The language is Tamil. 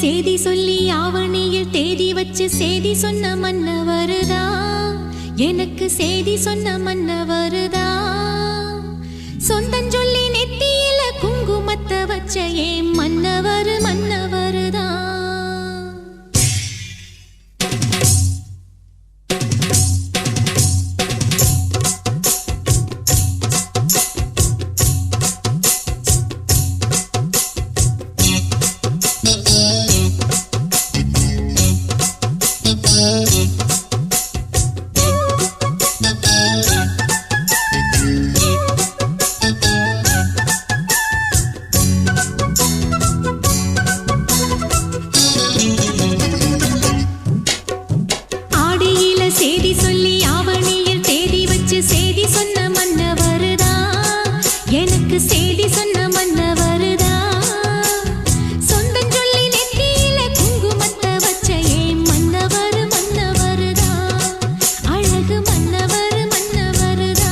சேதி சொல்லி ஆவணியில் தேதி வச்சு சேதி சொன்ன மன்ன வருதா, எனக்கு சேதி சொன்ன மன்ன வருதா. சொந்தம் சொல்லி நெத்தியில குங்குமத்தை வச்ச ஏன்